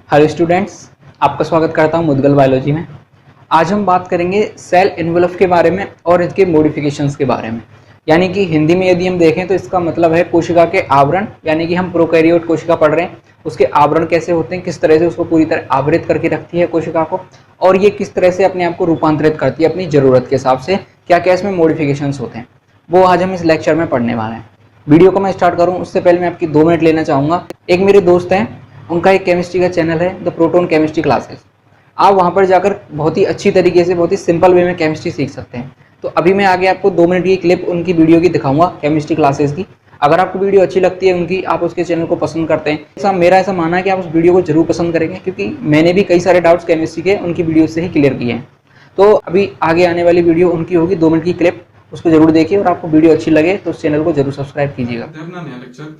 Hello students, आपका स्वागत करता हूं मुदगल बायोलॉजी में। आज हम बात करेंगे सेल एनवेलप के बारे में और इसके मॉडिफिकेशंस के बारे में। यानी कि हिंदी में यदि हम देखें तो इसका मतलब है कोशिका के आवरण। यानी कि हम प्रोकैरियोट कोशिका पढ़ रहे हैं, उसके आवरण कैसे होते हैं, किस तरह से उसको पूरी तरह आवृत करके रखती है कोशिका को, और ये किस तरह से अपने आप को रूपांतरित करती है अपनी ज़रूरत के हिसाब से, क्या क्या इसमें मॉडिफिकेशंस होते हैं, वो आज हम इस लेक्चर में पढ़ने वाले हैं। वीडियो को मैं स्टार्ट करूँ उससे पहले मैं आपकी 2 मिनट लेना चाहूँगा। एक मेरे दोस्त हैं, उनका एक केमिस्ट्री का चैनल है द प्रोटोन केमिस्ट्री क्लासेस। आप वहाँ पर जाकर बहुत ही अच्छी तरीके से, बहुत ही सिंपल वे में केमिस्ट्री सीख सकते हैं। तो अभी मैं आगे आपको 2 मिनट की क्लिप उनकी वीडियो की दिखाऊंगा केमिस्ट्री क्लासेस की। अगर आपको वीडियो अच्छी लगती है उनकी, आप उसके चैनल को पसंद करते हैं, मेरा ऐसा मानना है कि आप उस वीडियो को जरूर पसंद करेंगे, क्योंकि मैंने भी कई सारे डाउट्स केमिस्ट्री के उनकी वीडियो से ही क्लियर किए हैं। तो अभी आगे आने वाली वीडियो उनकी होगी 2 मिनट की क्लिप, उसको जरूर देखिए, और आपको वीडियो अच्छी लगे तो उस चैनल को जरूर सब्सक्राइब कीजिएगा। अपना नया लेक्चर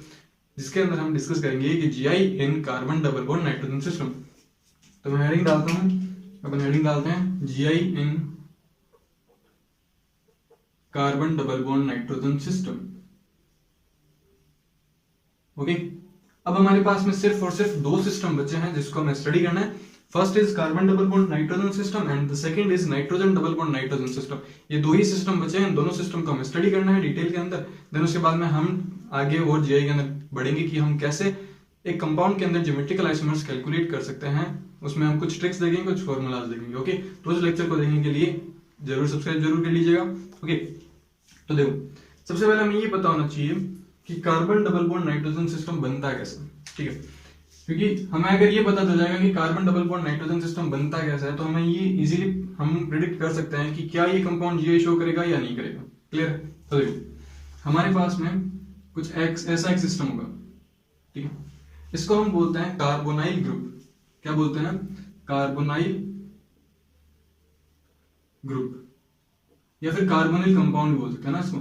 जिसके अंदर हम डिस्कस करेंगे कि GI in carbon double bond nitrogen system. तो मैं हेडिंग डालता हूं, अपन हेडिंग डालते हैं GI in carbon double bond nitrogen system. Okay, अब हमारे पास में सिर्फ और सिर्फ 2 सिस्टम बचे हैं जिसको हमें स्टडी करना है। First is carbon double bond nitrogen system and the second is nitrogen double bond nitrogen system. ये 2 ही सिस्टम बचे हैं, दोनों सिस्टम को हमें स्टडी करना है डिटेल के अंदर। देन उसके बाद में हम आगे और जीआई के अंदर बढ़ेंगे कि हम कैसे एक कंपाउंड के अंदर ज्योमेट्रिकल आइसोमर्स कैलकुलेट कर सकते हैं। उसमें हम कुछ ट्रिक्स देखेंगे, कुछ फॉर्मूलाज देखेंगे। ओके, तो उस लेक्चर को देखने के लिए जरूर सब्सक्राइब जरूर कर लीजिएगा। ओके, तो देखो, सबसे पहले हमें ये पता होना चाहिए कि carbon double bond nitrogen system बनता कैसे। ठीक है, क्योंकि हमें अगर ये पता चल जाएगा कि carbon double bond nitrogen system बनता कैसे है, तो हमें ये इजीली हम प्रिडिक्ट कर सकते हैं कि क्या ये कंपाउंड जीआई शो करेगा या नहीं करेगा। क्लियर? तो देखो, हमारे पास में कुछ ऐसा एक सिस्टम होगा। ठीक है, इसको हम बोलते हैं कार्बोनाइल ग्रुप। क्या बोलते हैं? कार्बोनाइल ग्रुप, या फिर कार्बोनिल कंपाउंड बोल सकते हैं ना इसको।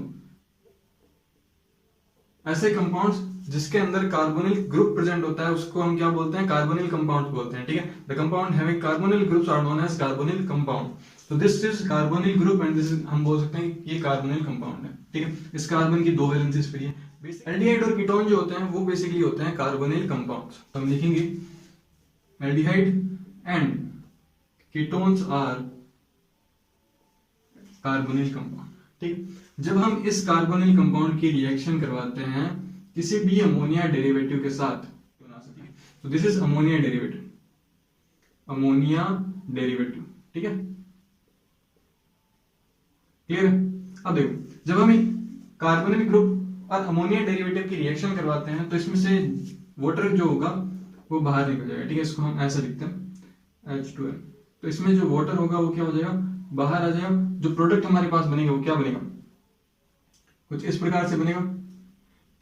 ऐसे कंपाउंड्स जिसके अंदर कार्बोनिल ग्रुप प्रेजेंट होता है उसको हम क्या बोलते हैं? कार्बोनिल कंपाउंड बोलते हैं। ठीक है, the compound having carbonyl groups are known as carbonyl compound. तो this is carbonyl group and this is, हम बोल सकते हैं ये कार्बोनिल कंपाउंड है। ठीक है, इस कार्बन की 2 वैलेंसीज फ्री है। एल्डिहाइड और कीटोन जो होते हैं वो बेसिकली होते हैं कार्बोनिल कंपाउंड्स। तो हम लिखेंगे aldehyde and ketones are carbonyl compound. ठीक, जब हम इस कार्बोनिल कंपाउंड की रिएक्शन करवाते हैं किसी भी अमोनिया डेरिवेटिव के साथ, तो this is ammonia derivative, ammonia derivative. ठीक है, क्लियर है? अब देखो, जब हम कार्बोनिल ग्रुप और अमोनिया डेरिवेटिव की रिएक्शन करवाते हैं तो इसमें से वाटर जो होगा वो बाहर निकल जाएगा। ठीक है, इसको हम ऐसा लिखते हैं H2L। तो इसमें जो वाटर होगा वो क्या हो जाएगा? बाहर आ जाएगा। जो प्रोडक्ट हमारे पास बनेगा वो क्या बनेगा? कुछ इस प्रकार से बनेगा।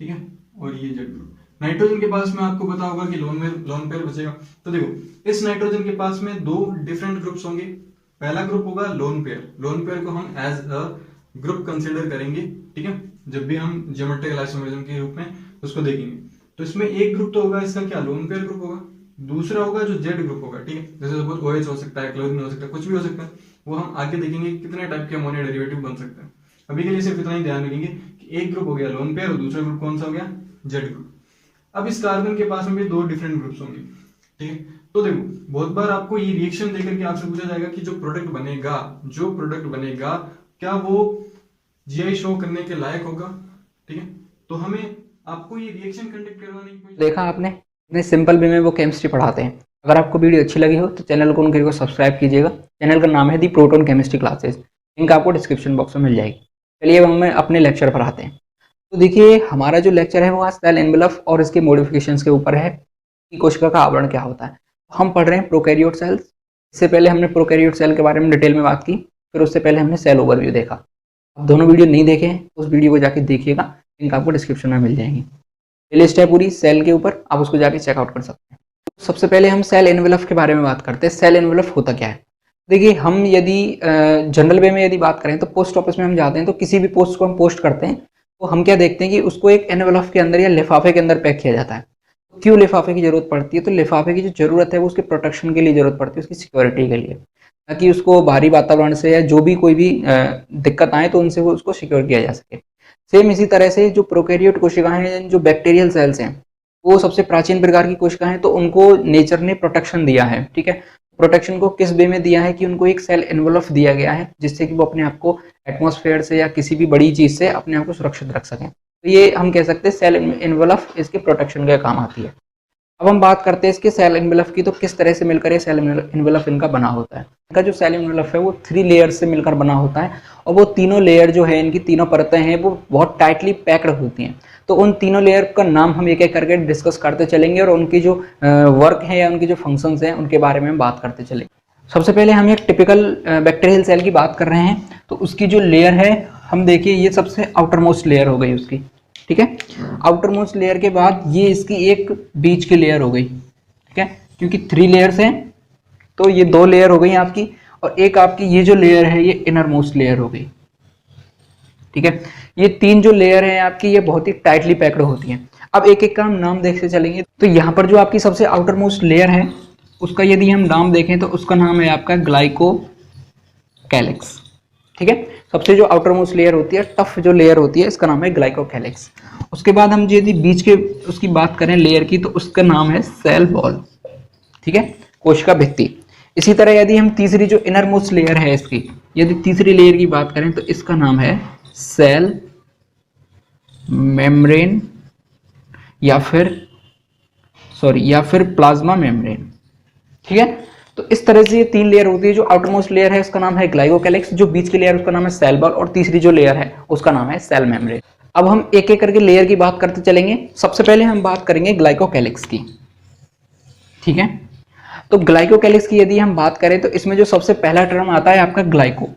ठीक है, और ये जेड ग्रुप। नाइट्रोजन के पास में आपको पता होगा कि लोन पेयर बचेगा। तो देखो, इस नाइट्रोजन के पास में 2 डिफरेंट ग्रुप्स होंगे। पहला ग्रुप होगा लोन पेयर। लोन पेयर को हम एज अ ग्रुप कंसीडर करेंगे। ठीक है, जब भी हम ज्योमेट्रिकल आइसोमरिज्म के रूप में उसको देखेंगे तो इसमें एक ग्रुप तो होगा इसका क्या? लोन पेयर ग्रुप होगा। दूसरा होगा जो जेड ग्रुप होगा। ठीक है, जैसे सपोज OH हो सकता है, क्लोरीन हो सकता है, कुछ भी हो सकता है। वो हम आगे देखेंगे कितने टाइप के अमोनिया डेरिवेटिव बन सकते हैं। अभी के लिए सिर्फ इतना ही ध्यान रखेंगे कि एक ग्रुप हो गया लोन पेयर और दूसरा ग्रुप कौन सा हो गया? Z group. अब इस कार्बन के पास में भी 2 डिफरेंट ग्रुप्स होंगे। ठीक है, तो देखो, बहुत बार आपको ये रिएक्शन देकर के आपसे पूछा जाएगा कि जो प्रोडक्ट बनेगा क्या वो जीआई शो करने के लायक होगा। ठीक है, तो हमें आपको ये रिएक्शन कंडक्ट करवाने की कोशिश। देखा आपने, इतने सिंपल वे में वो केमिस्ट्री पढ़ाते हैं। अगर आपको वीडियो अच्छी लगी हो तो चैनल को उनके सब्सक्राइब कीजिएगा। चैनल का नाम है दी प्रोटोन केमिस्ट्री क्लासेस, लिंक आपको डिस्क्रिप्शन बॉक्स में मिल जाएगी। चलिए अब हमें अपने लेक्चर पर आते हैं। तो देखिए, हमारा जो लेक्चर है वो आज सेल एनवेलप और इसके मॉडिफिकेशंस के ऊपर है कि कोशिका का आवरण क्या होता है। हम पढ़ रहे हैं प्रोकैरियोट सेल्स। इससे पहले हमने प्रोकैरियोट सेल के बारे में डिटेल में बात की, फिर उससे पहले हमने सेल ओवरव्यू देखा। आप दोनों वीडियो नहीं देखे हैं तो उस वीडियो को जाके देखिएगा, लिंक आपको डिस्क्रिप्शन में मिल जाएगी। लिस्ट है पूरी सेल के ऊपर, आप उसको जाके चेकआउट कर सकते हैं। तो सबसे पहले हम सेल एनवेलप के बारे में बात करते हैं। सेल एनवेलप होता क्या है? देखिए, हम यदि जनरल वे में यदि बात करें तो पोस्ट ऑफिस में हम जाते हैं तो किसी भी पोस्ट को हम पोस्ट करते हैं तो हम क्या देखते हैं कि उसको एक एनवेलप के अंदर या लिफाफे के अंदर पैक किया जाता है। क्यों लिफाफे की जरूरत पड़ती है? तो लिफाफे की जो जरूरत है वो उसके प्रोटेक्शन के लिए जरूरत पड़ती है, उसकी सिक्योरिटी के लिए, ताकि उसको बाहरी वातावरण से या जो भी कोई भी दिक्कत आए तो उनसे वो उसको सिक्योर किया जा सके। सेम इसी तरह से जो प्रोकैरियोट कोशिकाएं हैं, जो बैक्टीरियल सेल्स हैं, वो सबसे प्राचीन प्रकार की कोशिका है, तो उनको नेचर ने प्रोटेक्शन दिया है। ठीक है, प्रोटेक्शन को किस वे में दिया है कि उनको एक सेल एनवेलप दिया गया है जिससे कि वो अपने आप को एटमॉस्फेयर से या किसी भी बड़ी चीज से अपने आप को सुरक्षित रख सकें। तो ये हम कह सकते हैं सेल एनवेलप इसके प्रोटेक्शन का काम आती है। अब हम बात करते हैं इसके सेल एनवेलप की, तो किस तरह से मिलकर ये सेल एनवेलप इनका बना होता है। इनका जो सेल एनवेलप है वो 3 लेयर से मिलकर बना होता है, और वो तीनों लेयर जो है, इनकी तीनों परतें हैं, वो बहुत टाइटली पैक्ड होती हैं। तो उन तीनों लेयर का नाम हम एक एक करके डिस्कस करते चलेंगे और उनकी जो वर्क है या उनकी जो फंक्शंस हैं उनके बारे में हम बात करते चलेंगे। सबसे पहले हम एक टिपिकल बैक्टीरियल सेल की बात कर रहे हैं, तो उसकी जो लेयर है, हम देखिए ये सबसे आउटर मोस्ट लेयर हो गई उसकी। ठीक है, आउटर मोस्ट लेयर के बाद ये इसकी एक बीच की लेयर हो गई। ठीक है, क्योंकि 3 लेयर्स हैं तो ये 2 लेयर हो गई आपकी, और एक आपकी ये जो लेयर है ये इनर मोस्ट लेयर हो गई। ठीक है, ये 3 जो लेयर है आपकी ये बहुत ही टाइटली पैक्ड होती हैं। अब एक एक का हम नाम देखते चलेंगे। तो यहाँ पर जो आपकी सबसे आउटर मोस्ट लेयर है उसका यदि हम नाम देखें तो उसका नाम है आपका ग्लाइकोकैलिक्स। ठीक है, सबसे जो आउटर मोस्ट लेयर होती है, टफ जो लेयर होती है, इसका नाम है ग्लाइकोकैलिक्स। उसके बाद हम यदि बीच के उसकी बात करें लेयर की, तो उसका नाम है सेल वॉल। ठीक है, कोशिका भित्ति। इसी तरह यदि हम तीसरी जो इनर मोस्ट लेयर है इसकी, यदि तीसरी लेयर की बात करें तो इसका नाम है सेल मेम्ब्रेन या फिर प्लाज्मा मेम्ब्रेन। ठीक है, तो इस तरह से ये 3 लेयर होती है। जो आउटर मोस्ट लेयर है उसका नाम है ग्लाइकोकैलिक्स, जो बीच की लेयर उसका नाम है सेल वॉल, और तीसरी जो लेयर है उसका नाम है सेल मेम्ब्रेन। अब हम एक एक करके लेयर की बात करते चलेंगे। सबसे पहले हम बात करेंगे ग्लाइकोकैलिक्स की। ठीक है, तो ग्लाइकोकैलिक्स की यदि हम बात करें तो इसमें जो सबसे पहला टर्म आता है आपका ग्लाइको।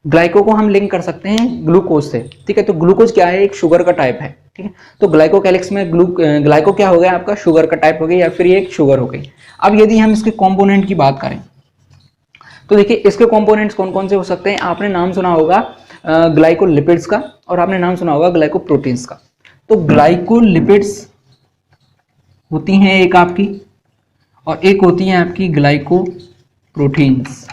ग्लाइको को हम लिंक कर सकते हैं ग्लूकोज से। ठीक है, तो ग्लूकोज क्या है, एक शुगर का टाइप है। ठीक है, तो ग्लाइकोकैलिक्स में ग्लाइको क्या हो गया आपका, शुगर का टाइप हो गई, या फिर ये एक शुगर हो गई। अब यदि हम इसके कंपोनेंट की बात करें तो देखिए इसके कंपोनेंट्स कौन कौन से हो सकते हैं। आपने नाम सुना होगा ग्लाइकोलिपिड्स का, और आपने नाम सुना होगा ग्लाइकोप्रोटीन्स का। तो ग्लाइकोलिपिड्स होती हैं एक आपकी, और एक होती है आपकी ग्लाइकोप्रोटीन्स।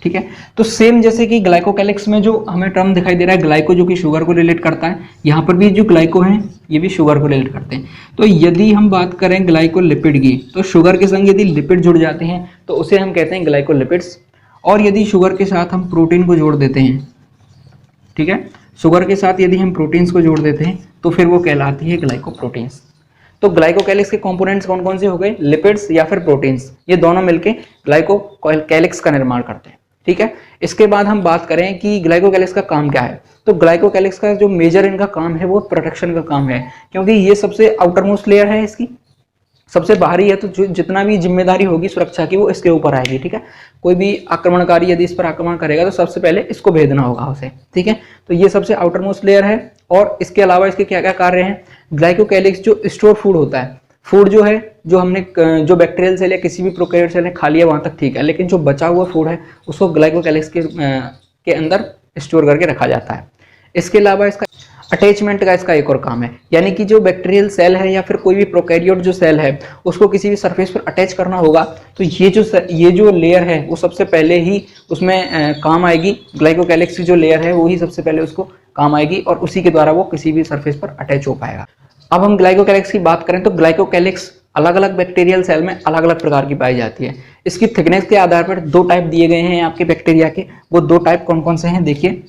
ठीक है, तो सेम जैसे कि ग्लाइकोकैलिक्स में जो हमें टर्म दिखाई दे रहा है ग्लाइको, जो कि शुगर को रिलेट करता है, यहाँ पर भी जो ग्लाइको है ये भी शुगर को रिलेट करते हैं। तो यदि हम बात करें ग्लाइकोलिपिड की, तो शुगर के संग यदि लिपिड जुड़ जाते हैं तो उसे हम कहते हैं ग्लाइकोलिपिड्स, और यदि शुगर के साथ हम प्रोटीन को जोड़ देते हैं, ठीक है, शुगर के साथ यदि हम प्रोटीन्स को जोड़ देते हैं तो फिर वो कहलाती है ग्लाइकोप्रोटीन्स। तो ग्लाइकोकैलिक्स के कंपोनेंट्स कौन कौन से हो गए, लिपिड्स या फिर प्रोटीन्स, ये दोनों मिलके ग्लाइकोकैलिक्स का निर्माण करते हैं। ठीक है, इसके बाद हम बात करें कि ग्लाइकोकैलिक्स का काम क्या है, तो ग्लाइकोकैलिक्स का जो मेजर इनका काम है वो प्रोटेक्शन का काम है, क्योंकि ये सबसे आउटर मोस्ट लेयर है, इसकी सबसे बाहरी है, तो जितना भी जिम्मेदारी होगी सुरक्षा की वो इसके ऊपर आएगी। ठीक है, कोई भी आक्रमणकारी यदि इस पर आक्रमण करेगा तो सबसे पहले इसको भेदना होगा उसे। ठीक है, तो ये सबसे आउटर मोस्ट लेयर है, और इसके अलावा इसके क्या क्या कार्य हैं। ग्लाइकोकैलिक्स जो स्टोर फूड होता है, फूड जो है, जो हमने जो बैक्टीरियल सेल या किसी भी प्रोकैरियोट सेल ने खा लिया वहां तक ठीक है, लेकिन जो बचा हुआ फूड है उसको ग्लाइकोकैलिक्स के अंदर स्टोर करके रखा जाता है। इसके अलावा इसका अटैचमेंट का इसका एक और काम है, यानी कि जो बैक्टीरियल सेल है या फिर कोई भी प्रोकैरियोट जो सेल है उसको किसी भी सरफेस पर अटैच करना होगा, तो ये जो लेयर है वो सबसे पहले ही उसमें काम आएगी। ग्लाइकोकैलिक्स की जो लेयर है वो ही सबसे पहले उसको काम आएगी, और उसी के द्वारा वो किसी भी सरफेस पर अटैच हो पाएगा। अब हम ग्लाइकोकैलिक्स की बात करें तो ग्लाइकोकैलिक्स अलग अलग बैक्टीरियल सेल में अलग अलग प्रकार की पाई जाती है। इसकी थिकनेस के आधार पर 2 टाइप दिए गए हैं आपके बैक्टीरिया के। वो 2 टाइप कौन कौन से हैं देखिए,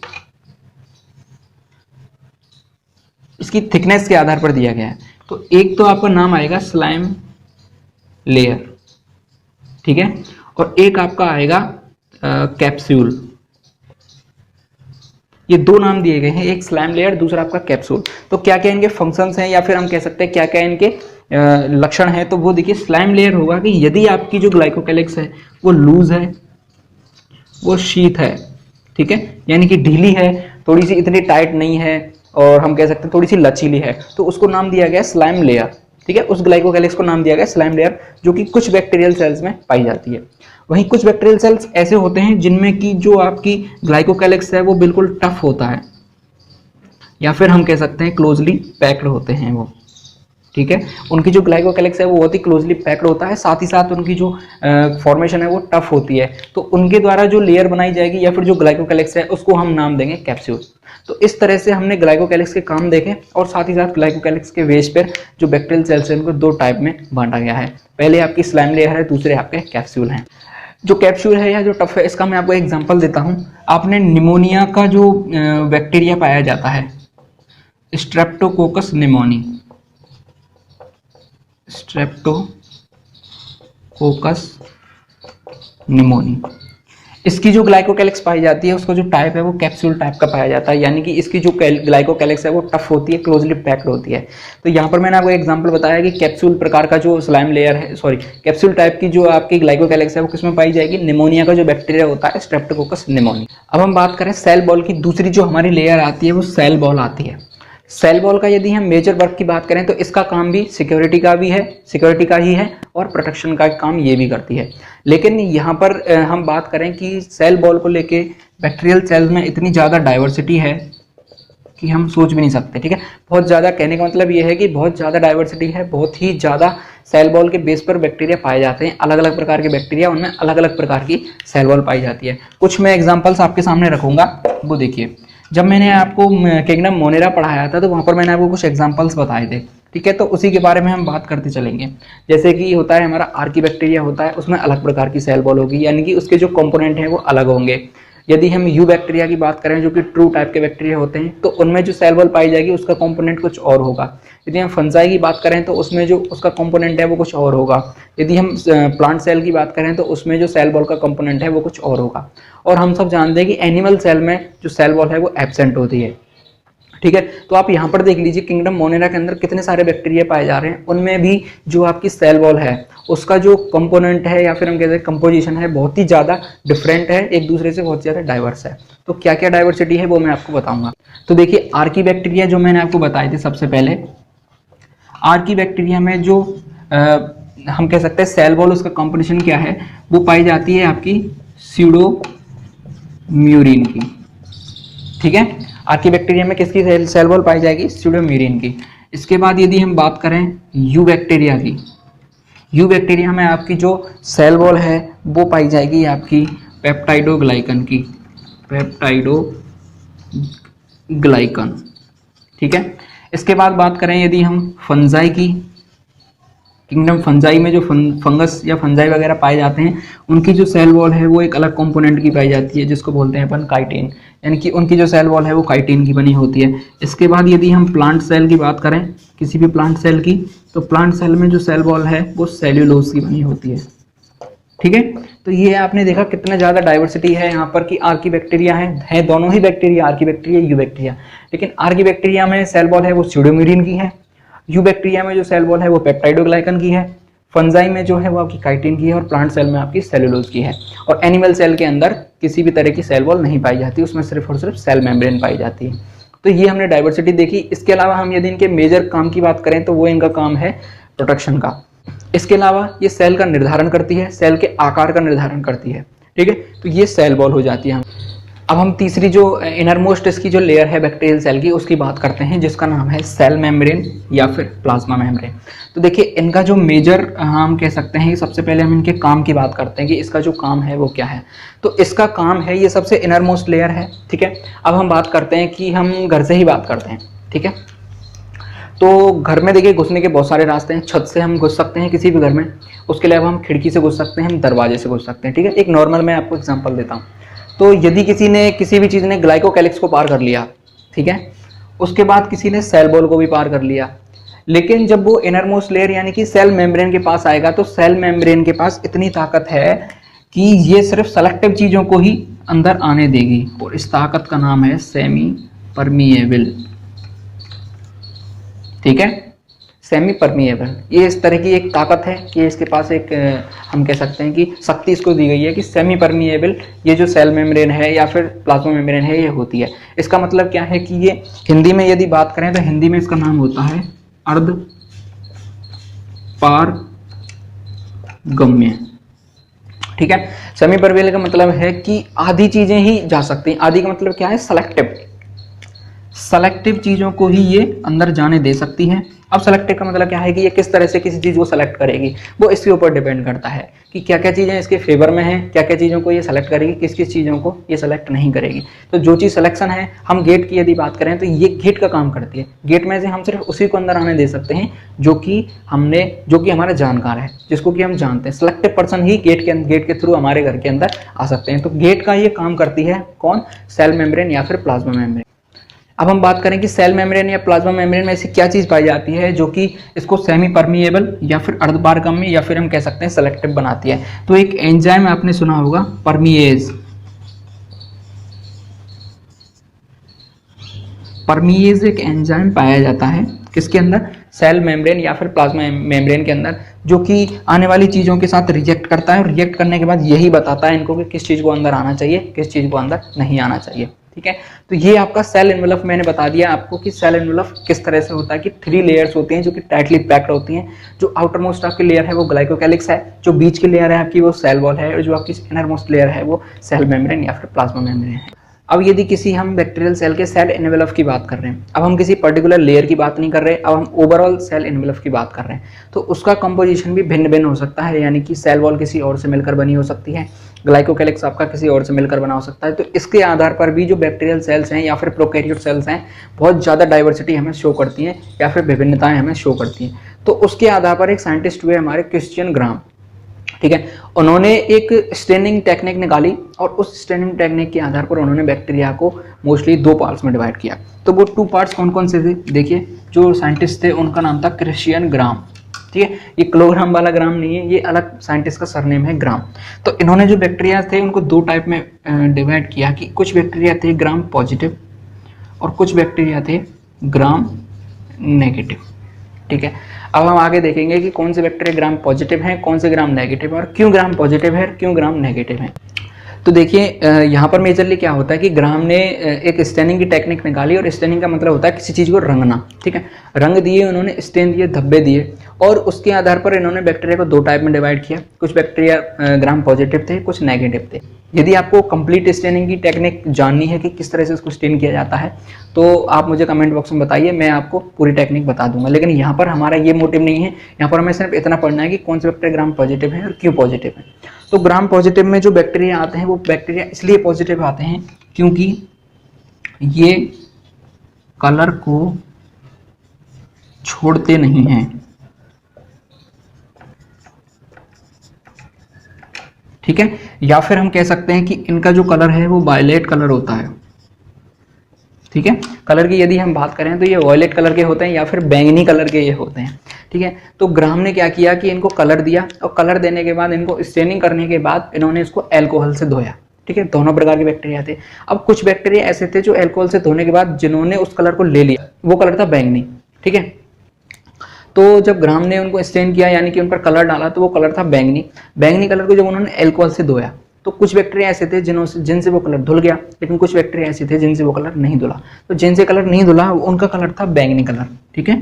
इसकी थिकनेस के आधार पर दिया गया है। तो एक तो आपका नाम आएगा स्लाइम लेयर, ठीक है, और एक आपका आएगा कैप्सूल। ये 2 नाम दिए गए हैं, एक स्लाइम लेयर, दूसरा आपका कैप्सूल। तो क्या क्या इनके फंक्शंस हैं, या फिर हम कह सकते हैं क्या क्या इनके लक्षण हैं, तो वो देखिए स्लाइम लेयर होगा कि यदि आपकी जो ग्लाइकोकैलिक्स है वो लूज है, वो शीथ है, ठीक है, यानी कि ढीली है, थोड़ी सी इतनी टाइट नहीं है, और हम कह सकते हैं थोड़ी सी लचीली है, तो उसको नाम दिया गया स्लाइम लेयर। ठीक है, उस ग्लाइकोकैलिक्स को नाम दिया गया स्लाइम लेयर, जो कि कुछ बैक्टीरियल सेल्स में पाई जाती है। वहीं कुछ बैक्टीरियल सेल्स ऐसे होते हैं जिनमें कि जो आपकी ग्लाइकोकैलिक्स है वो बिल्कुल टफ होता है, या फिर हम कह सकते हैं क्लोजली पैक्ड होते हैं वो। ठीक है। उनकी जो ग्लाइकोकैलिक्स है वो बहुत ही क्लोजली पैक्ड होता है, साथ ही साथ उनकी जो फॉर्मेशन है वो टफ होती है। तो उनके द्वारा जो लेयर बनाई जाएगी या फिर जो ग्लाइकोकैलिक्स है उसको हम नाम देंगे कैप्सूल। तो इस तरह से हमने ग्लाइकोकैलिक्स के काम देखे और साथ ही साथ ग्लाइकोकैलिक्स के बेस पर जो बैक्टीरियल सेल्स हैं उनको दो टाइप में बांटा गया है। पहले आपकी स्लाइम लेयर है, दूसरे आपके कैप्सूल हैं। जो कैप्सूल है या जो टफ है, इसका मैं आपको एग्जांपल देता हूं। आपने निमोनिया का जो बैक्टीरिया पाया जाता है स्ट्रेप्टोकोकस निमोनी, स्ट्रेप्टोकोकस निमोनी, इसकी जो ग्लाइकोकैलिक्स पाई जाती है उसका जो टाइप है वो कैप्सूल टाइप का पाया जाता है, यानी कि इसकी जो ग्लाइकोकैलिक्स है वो टफ होती है, क्लोजली पैक्ड होती है। तो यहाँ पर मैंने आपको एग्जांपल बताया कि कैप्सूल प्रकार का जो स्लाइम लेयर है, सॉरी कैप्सूल टाइप की जो आपकी ग्लाइकोकैलिक्स है वो किसमें पाई जाएगी, निमोनिया का जो बैक्टीरिया होता है स्ट्रेप्टोकोकस निमोनी। अब हम बात करें सेल बॉल की, दूसरी जो हमारी लेयर आती है वो सेल बॉल आती है। सेल बॉल का यदि हम मेजर वर्क की बात करें तो इसका काम भी सिक्योरिटी का ही है और प्रोटेक्शन का काम ये भी करती है। लेकिन यहाँ पर हम बात करें कि सेल बॉल को लेके बैक्टीरियल सेल्स में इतनी ज़्यादा डाइवर्सिटी है कि हम सोच भी नहीं सकते, ठीक है। बहुत ज़्यादा, कहने का मतलब ये है कि बहुत ज़्यादा डाइवर्सिटी है, बहुत ही ज़्यादा सेल बॉल के बेस पर बैक्टीरिया पाए जाते हैं, अलग अलग प्रकार के बैक्टीरिया, उनमें अलग अलग प्रकार की सेल बॉल पाई जाती है। कुछ मैं एग्जाम्पल्स आपके सामने रखूँगा, वो देखिए। जब मैंने आपको किंगडम मोनेरा पढ़ाया था तो वहाँ पर मैंने आपको कुछ एग्जांपल्स बताए थे, ठीक है। तो उसी के बारे में हम बात करते चलेंगे। जैसे कि होता है हमारा आर्की बैक्टीरिया होता है, उसमें अलग प्रकार की सेल बॉल होगी, यानी कि उसके जो कंपोनेंट हैं वो अलग होंगे। यदि हम यू बैक्टीरिया की बात करें जो कि ट्रू टाइप के बैक्टीरिया होते हैं तो उनमें जो सेल बॉल पाई जाएगी उसका कंपोनेंट कुछ और होगा। यदि हम फंजाई की बात करें तो उसमें जो उसका कंपोनेंट है वो कुछ और होगा। यदि हम प्लांट सेल की बात करें तो उसमें जो सेल बॉल का कंपोनेंट है वो कुछ और होगा। और हम सब जानते हैं कि एनिमल सेल में जो सेल बॉल है वो एब्सेंट होती है, ठीक है। तो आप यहाँ पर देख लीजिए किंगडम मोनेरा के अंदर कितने सारे बैक्टीरिया पाए जा रहे हैं, उनमें भी जो आपकी सेल वॉल है उसका जो कंपोनेंट है या फिर हम कहते हैं कंपोजिशन है बहुत ही ज़्यादा डिफरेंट है, एक दूसरे से बहुत ज़्यादा डाइवर्स है। तो क्या क्या डाइवर्सिटी है वो मैं आपको बताऊंगा। तो देखिए आर्की बैक्टीरिया जो मैंने आपको बताए थे, सबसे पहले आर्की बैक्टीरिया में जो हम कह सकते हैं सेल वॉल, उसका कंपोजिशन क्या है, वो पाई जाती है आपकी स्यूडोम्यूरिन की, ठीक है। आर्की बैक्टीरिया में किसकी सेल वॉल पाई जाएगी, स्यूडोम्यूरिन की। इसके बाद यदि हम बात करें यू बैक्टीरिया की, यू बैक्टीरिया में आपकी जो सेल वॉल है वो पाई जाएगी आपकी पेप्टाइडोग्लाइकन की, पेप्टाइडोग्लाइकन, ठीक है। इसके बाद बात करें यदि हम फंजाई की, किंगडम फंजाई में जो फंगस या फंजाई वगैरह पाए जाते हैं उनकी जो सेल वॉल है वो एक अलग कंपोनेंट की पाई जाती है जिसको बोलते हैं अपन काइटिन, यानी कि उनकी जो सेल वॉल है वो काइटिन की बनी होती है। इसके बाद यदि हम प्लांट सेल की बात करें, किसी भी प्लांट सेल की, तो प्लांट सेल में जो सेल वॉल है वो सेल्यूलोज की बनी होती है, ठीक है। तो ये आपने देखा कितना ज़्यादा डाइवर्सिटी है यहाँ पर कि आर्की बैक्टीरिया है दोनों ही bacteria, archaebacteria eubacteria, लेकिन आर्की बैक्टीरिया में सेल वॉल है वो स्यूडोम्यूरिन की है, यू बैक्टीरिया में जो सेल वॉल है वो पेप्टाइडोग्लाइकन की है, फंजाई में जो है वो आपकी काइटिन की है और प्लांट सेल में आपकी सेलुलोज की है। और एनिमल सेल के अंदर किसी भी तरह की सेल वॉल नहीं पाई जाती, उसमें सिर्फ और सिर्फ सेल मेम्ब्रेन पाई जाती है। तो ये हमने डाइवर्सिटी देखी। इसके अलावा हम यदि इनके मेजर काम की बात करें तो वो इनका काम है प्रोटेक्शन का। इसके अलावा ये सेल का निर्धारण करती है, सेल के आकार का निर्धारण करती है, ठीक है। तो ये सेल वॉल हो जाती है। अब हम तीसरी जो इनर मोस्ट इसकी जो लेयर है बैक्टीरियल सेल की उसकी बात करते हैं, जिसका नाम है सेल मेम्ब्रेन या फिर प्लाज्मा मेम्ब्रेन। तो देखिए इनका जो मेजर हम कह सकते हैं, सबसे पहले हम इनके काम की बात करते हैं कि इसका जो काम है वो क्या है। तो इसका काम है, ये सबसे इनर मोस्ट लेयर है, ठीक है। अब हम बात करते हैं कि हम घर से ही बात करते हैं, ठीक है। तो घर में देखिए घुसने के बहुत सारे रास्ते हैं, छत से हम घुस सकते हैं किसी भी घर में, उसके अलावा हम खिड़की से घुस सकते हैं, हम दरवाजे से घुस सकते हैं, ठीक है। एक नॉर्मल मैं आपको एग्जांपल देता हूँ। तो यदि किसी भी चीज़ ने ग्लाइकोकैलिक्स को पार कर लिया, ठीक है, उसके बाद किसी ने सेल वॉल को भी पार कर लिया, लेकिन जब वो इनर मोस्ट लेयर यानी कि सेल मेम्ब्रेन के पास आएगा तो सेल मेम्ब्रेन के पास इतनी ताकत है कि ये सिर्फ सेलेक्टिव चीज़ों को ही अंदर आने देगी, और इस ताकत का नाम है सेमी परमिएबल, ठीक है, सेमी परमिएबल। ये इस तरह की एक ताकत है कि इसके पास एक हम कह सकते हैं कि शक्ति इसको दी गई है कि सेमी परमिएबल ये जो सेल मेम्ब्रेन है या फिर प्लाज्मा मेम्ब्रेन है ये होती है। इसका मतलब क्या है कि ये हिंदी में यदि बात करें तो हिंदी में इसका नाम होता है अर्ध पारगम्य, ठीक है। सेमी परमिएबल का मतलब है कि आधी चीजें ही जा सकती हैं। आधी का मतलब क्या है, सेलेक्टिव। सेलेक्टिव चीज़ों को ही ये अंदर जाने दे सकती है। अब सेलेक्टिव का मतलब क्या है कि ये किस तरह से किसी चीज़ को सेलेक्ट करेगी, वो इसके ऊपर डिपेंड करता है कि क्या क्या चीज़ें इसके फेवर में हैं, क्या क्या चीज़ों को ये सेलेक्ट करेगी, किस किस चीज़ों को ये सेलेक्ट नहीं करेगी। तो जो चीज़ सिलेक्शन है, हम गेट की यदि बात करें तो ये गेट का काम करती है। गेट में से हम सिर्फ उसी को अंदर आने दे सकते हैं जो कि हमारा जानकार है, जिसको कि हम जानते हैं। सिलेक्टिव पर्सन ही गेट के थ्रू हमारे घर के अंदर आ सकते हैं। तो गेट का ये काम करती है कौन? सेल मेम्ब्रेन या फिर प्लाज्मा मेम्ब्रेन। अब हम बात करें कि सेल मेम्ब्रेन या प्लाज्मा मेम्ब्रेन में ऐसी क्या चीज़ पाई जाती है जो कि इसको सेमी परमिएबल या फिर अर्धपारगम्य या फिर हम कह सकते हैं सेलेक्टिव बनाती है। तो एक एंजाइम आपने सुना होगा, परमिएज। परमिएज एक एंजाइम पाया जाता है किसके अंदर? सेल मेम्ब्रेन या फिर प्लाज्मा मेम्ब्रेन के अंदर, जो कि आने वाली चीज़ों के साथ रिजेक्ट करता है और रिजेक्ट करने के बाद यही बताता है इनको कि किस चीज़ को अंदर आना चाहिए, किस चीज़ को अंदर नहीं आना चाहिए। ठीक है, तो ये आपका सेल एनवेलप मैंने बता दिया आपको कि सेल एनवेलप किस तरह से होता है कि 3 लेयर्स होती हैं जो कि टाइटली पैक्ड होती हैं। जो आउटर मोस्ट आपकी लेयर है वो ग्लाइकोकैलिक्स है, जो बीच की लेयर है आपकी वो सेल वॉल है, और जो आपकी इनर मोस्ट लेयर है वो सेल मेम्ब्रेन या फिर प्लाज्मा मेम्ब्रेन है। अब यदि किसी हम बैक्टीरियल सेल के सेल एनवेलप की बात कर रहे हैं, अब हम किसी पर्टिकुलर लेयर की बात नहीं कर रहे, अब हम ओवरऑल सेल एनवेलप की बात कर रहे हैं, तो उसका कंपोजिशन भी भिन्न भिन्न हो सकता है। यानी कि सेल वॉल किसी और से मिलकर बनी हो सकती है, ग्लाइकोकैलिक्स आपका किसी और से मिलकर बना हो सकता है। तो इसके आधार पर भी जो बैक्टीरियल सेल्स हैं या फिर प्रोकैरियोट सेल्स हैं, बहुत ज़्यादा डाइवर्सिटी हमें शो करती हैं या फिर विभिन्नताएं हमें शो करती हैं। तो उसके आधार पर एक साइंटिस्ट हुए हमारे क्रिश्चियन ग्राम, ठीक है, उन्होंने एक स्टेनिंग टेक्निक निकाली और उस स्टेनिंग टेक्निक के आधार पर उन्होंने बैक्टीरिया को मोस्टली 2 पार्ट्स में डिवाइड किया। तो वो 2 पार्ट्स कौन कौन से थे? देखिए, जो साइंटिस्ट थे उनका नाम था क्रिश्चियन ग्राम। ठीक है, ये किलोग्राम वाला ग्राम नहीं है, ये अलग साइंटिस्ट का सरनेम है, ग्राम। तो इन्होंने जो बैक्टीरिया थे उनको 2 टाइप में डिवाइड किया कि कुछ बैक्टीरिया थे ग्राम पॉजिटिव और कुछ बैक्टीरिया थे ग्राम नेगेटिव। ठीक है, अब हम आगे देखेंगे कि कौन से बैक्टीरिया ग्राम पॉजिटिव हैं, कौन से ग्राम नेगेटिव है और क्यों ग्राम पॉजिटिव है, क्यों ग्राम नेगेटिव है। तो देखिए, यहाँ पर मेजरली क्या होता है कि ग्राम ने एक स्टेनिंग की टेक्निक निकाली, और स्टेनिंग का मतलब होता है किसी चीज़ को रंगना। ठीक है, रंग दिए उन्होंने, स्टेन दिए, धब्बे दिए, और उसके आधार पर इन्होंने बैक्टीरिया को 2 टाइप में डिवाइड किया। कुछ बैक्टीरिया ग्राम पॉजिटिव थे, कुछ नेगेटिव थे। यदि आपको कंप्लीट स्टेनिंग की टेक्निक जाननी है कि किस तरह से उसको स्टेन किया जाता है, तो आप मुझे कमेंट बॉक्स में बताइए, मैं आपको पूरी टेक्निक बता दूंगा। लेकिन यहाँ पर हमारा ये मोटिव नहीं है, यहाँ पर हमें सिर्फ इतना पढ़ना है कि कौन से बैक्टीरिया ग्राम पॉजिटिव है और क्यों पॉजिटिव है। तो ग्राम पॉजिटिव में जो बैक्टीरिया आते हैं वो बैक्टीरिया इसलिए पॉजिटिव आते हैं क्योंकि ये कलर को छोड़ते नहीं हैं। ठीक है, या फिर हम कह सकते हैं कि इनका जो कलर है वो वायलेट कलर होता है। ठीक है, कलर की यदि हम बात करें तो ये वायलेट कलर के होते हैं या फिर बैंगनी कलर के ये होते हैं। ठीक है, तो ग्राम ने क्या किया कि इनको कलर दिया, और कलर देने के बाद इनको स्टेनिंग करने के बाद इन्होंने इसको अल्कोहल से धोया। ठीक है, दोनों प्रकार के बैक्टीरिया थे। अब कुछ बैक्टीरिया ऐसे थे जो अल्कोहल से धोने के बाद जिन्होंने उस कलर को ले लिया, वो कलर था बैंगनी। ठीक है, तो जब ग्राम ने उनको स्टेन किया यानी कि उन पर कलर डाला तो वो कलर था बैंगनी। बैंगनी कलर को जब उन्होंने अल्कोहल से धोया तो कुछ बैक्टीरिया ऐसे थे जिनसे वो कलर धुल गया, लेकिन कुछ बैक्टीरिया ऐसे थे जिनसे वो कलर नहीं धुला। तो जिनसे कलर नहीं धुला उनका कलर था बैंगनी कलर। ठीक है,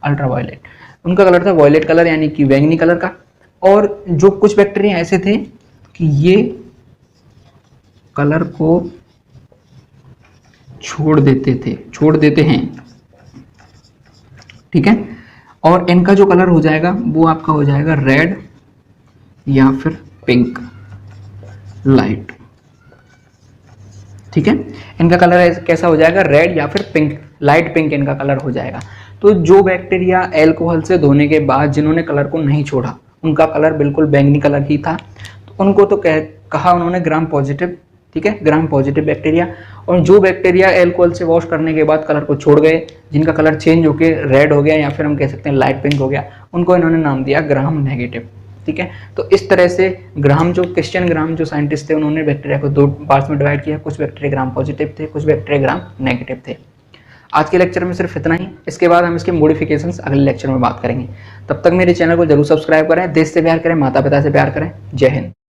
अल्ट्रा वायलेट, उनका कलर था वायलेट कलर यानी कि बैंगनी कलर का। और जो कुछ बैक्टीरिया ऐसे थे कि ये कलर को छोड़ देते हैं। ठीक है, और इनका जो कलर हो जाएगा वो आपका हो जाएगा रेड या फिर पिंक लाइट। ठीक है, इनका कलर कैसा हो जाएगा? रेड या फिर पिंक, लाइट पिंक इनका कलर हो जाएगा। तो जो बैक्टीरिया अल्कोहल से धोने के बाद जिन्होंने कलर को नहीं छोड़ा उनका कलर बिल्कुल बैंगनी कलर ही था, तो उनको तो कहा उन्होंने ग्राम पॉजिटिव। ठीक है, ग्राम पॉजिटिव बैक्टीरिया। और जो बैक्टीरिया अल्कोहल से वॉश करने के बाद कलर को छोड़ गए, जिनका कलर चेंज होकर रेड हो गया या फिर हम कह सकते हैं लाइट पिंक हो गया, उनको इन्होंने नाम दिया ग्राम नेगेटिव। ठीक है, तो इस तरह से क्रिश्चियन ग्राम जो साइंटिस्ट थे उन्होंने बैक्टीरिया को 2 पार्ट्स में डिवाइड किया। कुछ बैक्टीरिया ग्राम पॉजिटिव थे, कुछ बैक्टीरिया ग्राम नेगेटिव थे। आज के लेक्चर में सिर्फ इतना ही। इसके बाद हम इसके मॉडिफिकेशंस अगले लेक्चर में बात करेंगे। तब तक मेरे चैनल को जरूर सब्सक्राइब करें, देश से प्यार करें, माता पिता से प्यार करें। जय हिंद।